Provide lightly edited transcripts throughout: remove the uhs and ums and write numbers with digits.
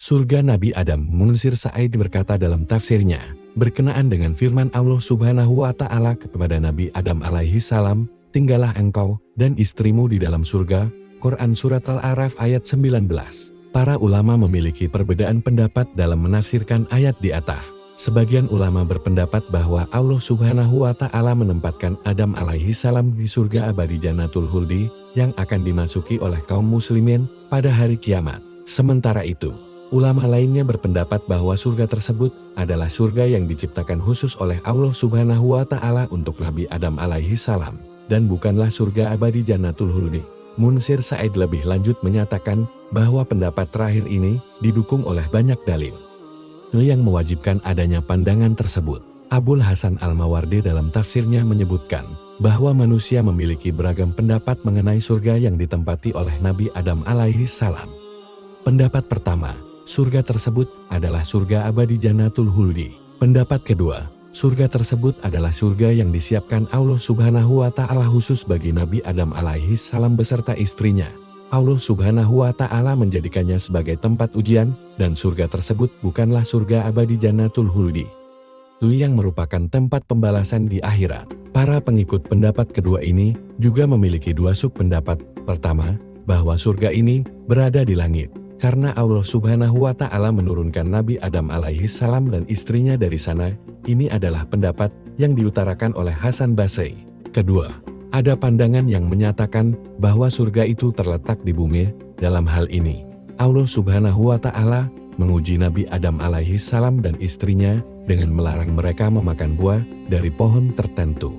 Surga Nabi Adam. Munsir Sa'id berkata dalam tafsirnya, berkenaan dengan firman Allah Subhanahu wa Ta'ala kepada Nabi Adam alaihi salam, tinggallah engkau dan istrimu di dalam surga. Quran Surat Al-A'raf ayat 19. Para ulama memiliki perbedaan pendapat dalam menafsirkan ayat di atas. Sebagian ulama berpendapat bahwa Allah Subhanahu wa Ta'ala menempatkan Adam alaihi salam di surga abadi Jannatul Khuldi yang akan dimasuki oleh kaum muslimin pada hari kiamat. Sementara itu, ulama lainnya berpendapat bahwa surga tersebut adalah surga yang diciptakan khusus oleh Allah Subhanahu wa Ta'ala untuk Nabi Adam alaihi salam dan bukanlah surga abadi Jannatul Khuldi. Munsir Sa'id lebih lanjut menyatakan bahwa pendapat terakhir ini didukung oleh banyak dalil yang mewajibkan adanya pandangan tersebut. Abul Hasan Al-Mawardi dalam tafsirnya menyebutkan bahwa manusia memiliki beragam pendapat mengenai surga yang ditempati oleh Nabi Adam alaihi salam. Pendapat pertama, surga tersebut adalah surga abadi Jannatul Khuldi. Pendapat kedua, surga tersebut adalah surga yang disiapkan Allah Subhanahu wa Ta'ala khusus bagi Nabi Adam alaihi salam beserta istrinya. Allah Subhanahu wa Ta'ala menjadikannya sebagai tempat ujian, dan surga tersebut bukanlah surga abadi Jannatul Khuldi, yang merupakan tempat pembalasan di akhirat. Para pengikut pendapat kedua ini juga memiliki dua subpendapat. Pertama, bahwa surga ini berada di langit, karena Allah Subhanahu wa Ta'ala menurunkan Nabi Adam alaihi salam dan istrinya dari sana. Ini adalah pendapat yang diutarakan oleh Hasan Basri. Kedua, ada pandangan yang menyatakan bahwa surga itu terletak di bumi. Dalam hal ini, Allah Subhanahu wa Ta'ala menguji Nabi Adam alaihi salam dan istrinya dengan melarang mereka memakan buah dari pohon tertentu.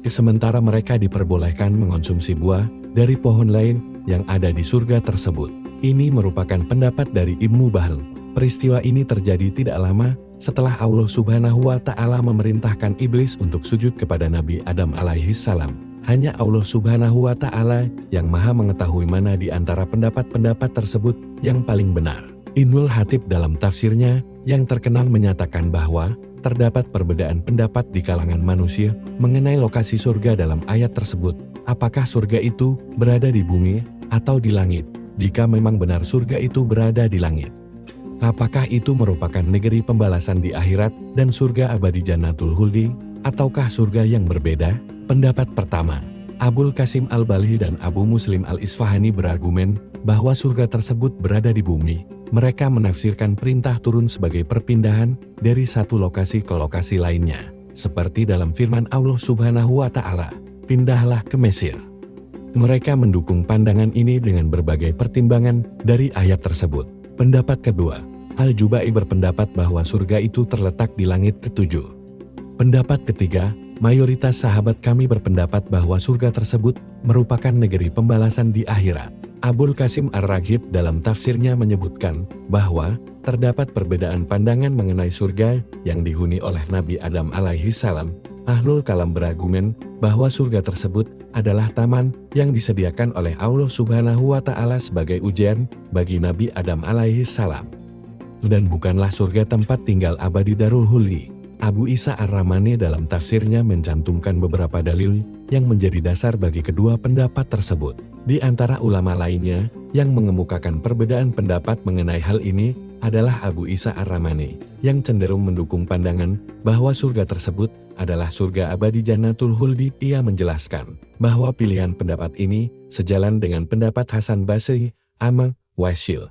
Sementara mereka diperbolehkan mengonsumsi buah dari pohon lain yang ada di surga tersebut. Ini merupakan pendapat dari Ibnu Bahl. Peristiwa ini terjadi tidak lama setelah Allah Subhanahu wa Ta'ala memerintahkan iblis untuk sujud kepada Nabi Adam alaihi salam. Hanya Allah Subhanahu wa Ta'ala yang maha mengetahui mana di antara pendapat-pendapat tersebut yang paling benar. Ibnul Hatib dalam tafsirnya yang terkenal menyatakan bahwa terdapat perbedaan pendapat di kalangan manusia mengenai lokasi surga dalam ayat tersebut. Apakah surga itu berada di bumi atau di langit? Jika memang benar surga itu berada di langit, apakah itu merupakan negeri pembalasan di akhirat dan surga abadi Jannatul Khuldi, ataukah surga yang berbeda? Pendapat pertama, Abul Qasim Al-Balhi dan Abu Muslim Al-Isfahani berargumen bahwa surga tersebut berada di bumi. Mereka menafsirkan perintah turun sebagai perpindahan dari satu lokasi ke lokasi lainnya. Seperti dalam firman Allah Subhanahu wa Ta'ala, pindahlah ke Mesir. Mereka mendukung pandangan ini dengan berbagai pertimbangan dari ayat tersebut. Pendapat kedua, Al-Jubai berpendapat bahwa surga itu terletak di langit ketujuh. Pendapat ketiga, mayoritas sahabat kami berpendapat bahwa surga tersebut merupakan negeri pembalasan di akhirat. Abul Qasim Ar-Raghib dalam tafsirnya menyebutkan bahwa terdapat perbedaan pandangan mengenai surga yang dihuni oleh Nabi Adam alaihi salam. Ahlul Kalam berargumen bahwa surga tersebut adalah taman yang disediakan oleh Allah Subhanahu wa Ta'ala sebagai ujian bagi Nabi Adam alaihi salam, dan bukanlah surga tempat tinggal abadi Darul Khuldi. Abu Isa Ar-Ramani dalam tafsirnya mencantumkan beberapa dalil yang menjadi dasar bagi kedua pendapat tersebut. Di antara ulama lainnya yang mengemukakan perbedaan pendapat mengenai hal ini adalah Abu Isa Ar-Ramani, yang cenderung mendukung pandangan bahwa surga tersebut adalah surga abadi Jannatul Khuldi. Ia menjelaskan bahwa pilihan pendapat ini sejalan dengan pendapat Hasan Basri, Amr, Wasil,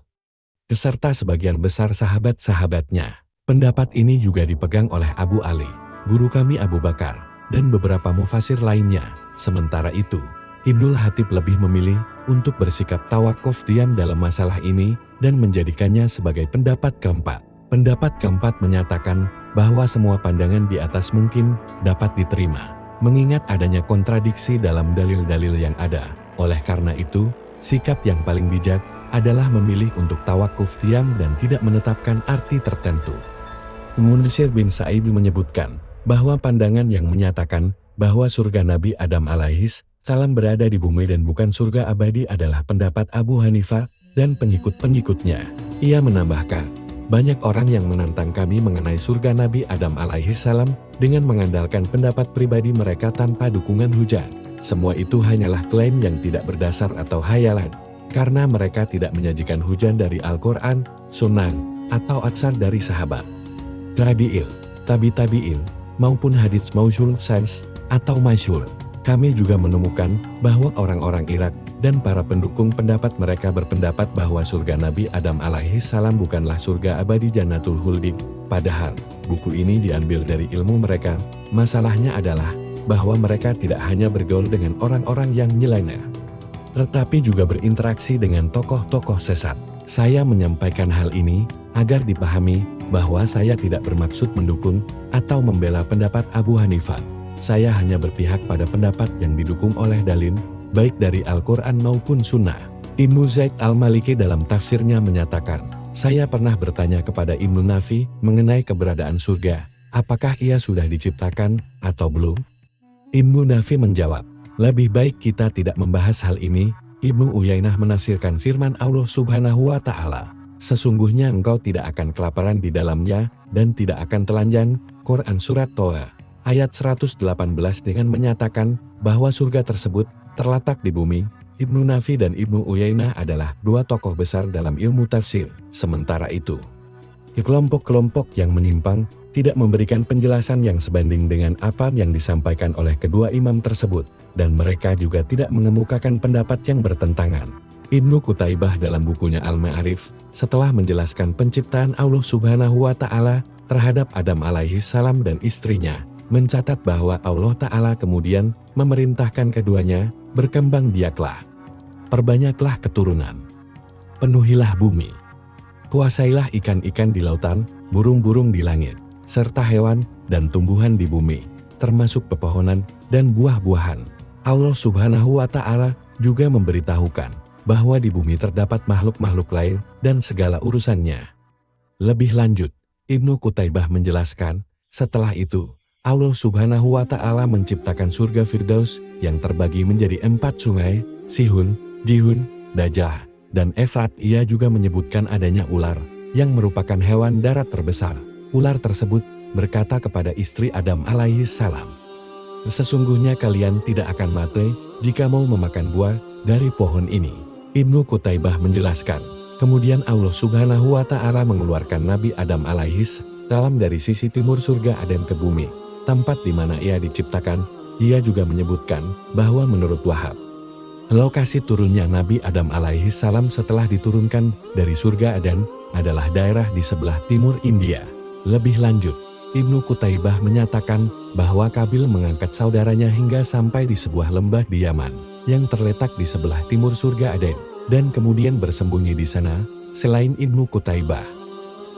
beserta sebagian besar sahabat-sahabatnya. Pendapat ini juga dipegang oleh Abu Ali, guru kami Abu Bakar, dan beberapa mufasir lainnya. Sementara itu, Ibnul Hatib lebih memilih untuk bersikap tawakuf diam dalam masalah ini dan menjadikannya sebagai pendapat keempat. Pendapat keempat menyatakan bahwa semua pandangan di atas mungkin dapat diterima, mengingat adanya kontradiksi dalam dalil-dalil yang ada. Oleh karena itu, sikap yang paling bijak adalah memilih untuk tawakuf diam dan tidak menetapkan arti tertentu. Munsir bin Sa'id menyebutkan bahwa pandangan yang menyatakan bahwa surga Nabi Adam alaihis salam berada di bumi dan bukan surga abadi adalah pendapat Abu Hanifah dan pengikut-pengikutnya. Ia menambahkan, banyak orang yang menantang kami mengenai surga Nabi Adam alaihis salam dengan mengandalkan pendapat pribadi mereka tanpa dukungan hujah. Semua itu hanyalah klaim yang tidak berdasar atau hayalan. karena mereka tidak menyajikan hujan dari Al-Quran, Sunnah, atau atsar dari sahabat, tabi'il, tabi'in, maupun hadits mausul sans atau masyhur. Kami juga menemukan bahwa orang-orang Irak dan para pendukung pendapat mereka berpendapat bahwa surga Nabi Adam alaihi salam bukanlah surga abadi Jannatul Khuldi. Padahal, buku ini diambil dari ilmu mereka. Masalahnya adalah bahwa mereka tidak hanya bergaul dengan orang-orang yang nyeleneh, tetapi juga berinteraksi dengan tokoh-tokoh sesat. Saya menyampaikan hal ini agar dipahami bahwa saya tidak bermaksud mendukung atau membela pendapat Abu Hanifah. Saya hanya berpihak pada pendapat yang didukung oleh dalil, baik dari Al-Quran maupun Sunnah. Ibnu Zaid al-Maliki dalam tafsirnya menyatakan, saya pernah bertanya kepada Ibnu Nafi mengenai keberadaan surga, apakah ia sudah diciptakan atau belum? Ibnu Nafi menjawab, lebih baik kita tidak membahas hal ini. Ibnu Uyainah menafsirkan firman Allah Subhanahu wa Ta'ala, sesungguhnya engkau tidak akan kelaparan di dalamnya dan tidak akan telanjang. Quran Surat Toha ayat 118 dengan menyatakan bahwa surga tersebut terletak di bumi. Ibnu Nafi dan Ibnu Uyainah adalah dua tokoh besar dalam ilmu tafsir. Sementara itu, kelompok-kelompok yang menyimpang tidak memberikan penjelasan yang sebanding dengan apa yang disampaikan oleh kedua imam tersebut, dan mereka juga tidak mengemukakan pendapat yang bertentangan. Ibnu Qutaibah dalam bukunya Al-Ma'arif, setelah menjelaskan penciptaan Allah Subhanahu wa Ta'ala terhadap Adam alaihi salam dan istrinya, mencatat bahwa Allah Ta'ala kemudian memerintahkan keduanya, berkembang biaklah, perbanyaklah keturunan, penuhilah bumi, kuasailah ikan-ikan di lautan, burung-burung di langit, serta hewan dan tumbuhan di bumi, termasuk pepohonan dan buah-buahan. Allah Subhanahu wa Ta'ala juga memberitahukan bahwa di bumi terdapat makhluk-makhluk lain dan segala urusannya. Lebih lanjut, Ibnu Qutaibah menjelaskan, setelah itu, Allah Subhanahu wa Ta'ala menciptakan surga Firdaus yang terbagi menjadi 4 sungai, Sihun, Jihun, Dajah, dan Efrat. Ia juga menyebutkan adanya ular, yang merupakan hewan darat terbesar. Ular tersebut berkata kepada istri Adam alaihi salam, sesungguhnya kalian tidak akan mati jika mau memakan buah dari pohon ini. Ibnu Qutaibah menjelaskan, kemudian Allah Subhanahu wa Ta'ala mengeluarkan Nabi Adam alaihi salam dari sisi timur surga Aden ke bumi, tempat di mana ia diciptakan. Ia juga menyebutkan bahwa menurut Wahab, lokasi turunnya Nabi Adam alaihi salam setelah diturunkan dari surga Aden adalah daerah di sebelah timur India. Lebih lanjut, Ibnu Qutaibah menyatakan bahwa Kabil mengangkat saudaranya hingga sampai di sebuah lembah di Yaman yang terletak di sebelah timur surga Aden, dan kemudian bersembunyi di sana. Selain Ibnu Qutaibah,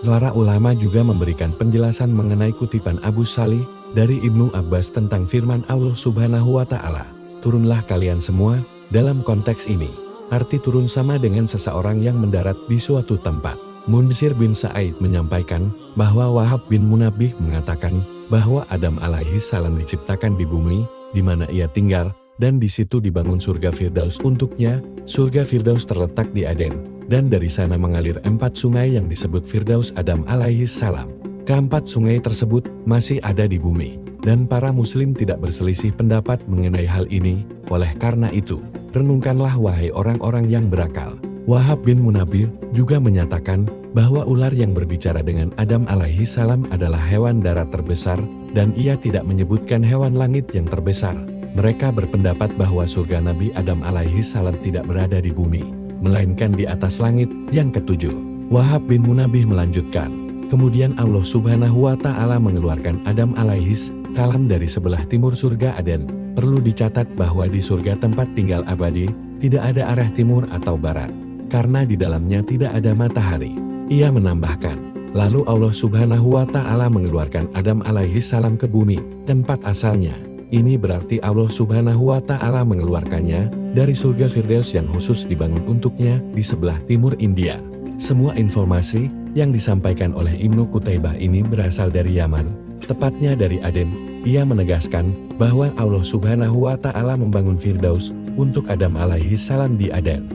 para ulama juga memberikan penjelasan mengenai kutipan Abu Salih dari Ibnu Abbas tentang firman Allah Subhanahu wa Ta'ala, turunlah kalian semua. Dalam konteks ini, arti turun sama dengan seseorang yang mendarat di suatu tempat. Munsir bin Sa'id menyampaikan bahwa Wahab bin Munabbih mengatakan bahwa Adam alaihi salam diciptakan di bumi di mana ia tinggal, dan di situ dibangun surga Firdaus untuknya. Surga Firdaus terletak di Aden, dan dari sana mengalir 4 sungai yang disebut Firdaus Adam alaihi salam. Keempat sungai tersebut masih ada di bumi, dan para muslim tidak berselisih pendapat mengenai hal ini. Oleh karena itu, renungkanlah wahai orang-orang yang berakal. Wahab bin Munabbih juga menyatakan bahwa ular yang berbicara dengan Adam alaihi salam adalah hewan darat terbesar, dan ia tidak menyebutkan hewan langit yang terbesar. Mereka berpendapat bahwa surga Nabi Adam alaihi salam tidak berada di bumi, melainkan di atas langit yang ketujuh. Wahab bin Munabbih melanjutkan, kemudian Allah Subhanahu wa Ta'ala mengeluarkan Adam alaihi salam dari sebelah timur surga Aden. Perlu dicatat bahwa di surga tempat tinggal abadi, tidak ada arah timur atau barat, karena di dalamnya tidak ada matahari. Ia menambahkan, lalu Allah Subhanahu wa Ta'ala mengeluarkan Adam alaihi salam ke bumi, tempat asalnya. Ini berarti Allah Subhanahu wa Ta'ala mengeluarkannya dari surga Firdaus yang khusus dibangun untuknya di sebelah timur India. Semua informasi yang disampaikan oleh Ibnu Qutaibah ini berasal dari Yaman, tepatnya dari Aden. Ia menegaskan bahwa Allah Subhanahu wa Ta'ala membangun Firdaus untuk Adam alaihi salam di Aden.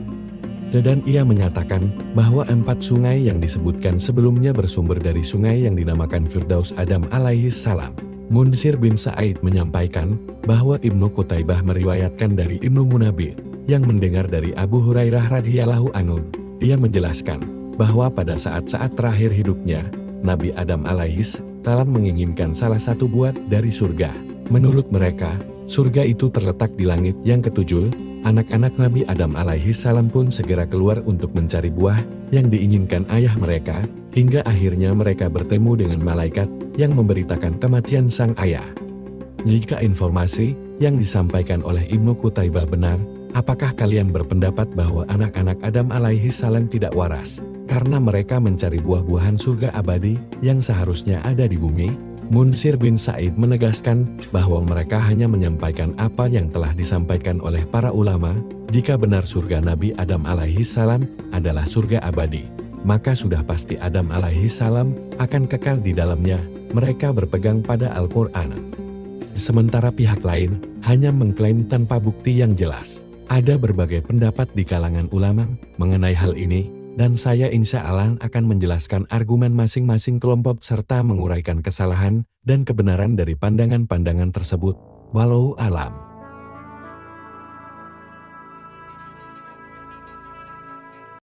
Dan ia menyatakan bahwa 4 sungai yang disebutkan sebelumnya bersumber dari sungai yang dinamakan Firdaus Adam alaihi salam. Munsir bin Sa'id menyampaikan bahwa Ibnu Qutaibah meriwayatkan dari Ibnu Munabbih yang mendengar dari Abu Hurairah radhiyallahu anhu. Ia menjelaskan bahwa pada saat-saat terakhir hidupnya, Nabi Adam alaihis salam menginginkan salah satu buah dari surga. Menurut mereka, surga itu terletak di langit yang ketujuh. Anak-anak Nabi Adam alaihis salam pun segera keluar untuk mencari buah yang diinginkan ayah mereka, hingga akhirnya mereka bertemu dengan malaikat yang memberitakan kematian sang ayah. Jika informasi yang disampaikan oleh Ibnu Qutaibah benar, apakah kalian berpendapat bahwa anak-anak Adam alaihis salam tidak waras karena mereka mencari buah-buahan surga abadi yang seharusnya ada di bumi? Munsir bin Said menegaskan bahwa mereka hanya menyampaikan apa yang telah disampaikan oleh para ulama. Jika benar surga Nabi Adam alaihis salam adalah surga abadi, maka sudah pasti Adam alaihis salam akan kekal di dalamnya. Mereka berpegang pada Al-Quran. Sementara pihak lain hanya mengklaim tanpa bukti yang jelas. Ada berbagai pendapat di kalangan ulama mengenai hal ini, dan saya insya Allah akan menjelaskan argumen masing-masing kelompok serta menguraikan kesalahan dan kebenaran dari pandangan-pandangan tersebut. Wallahu alam.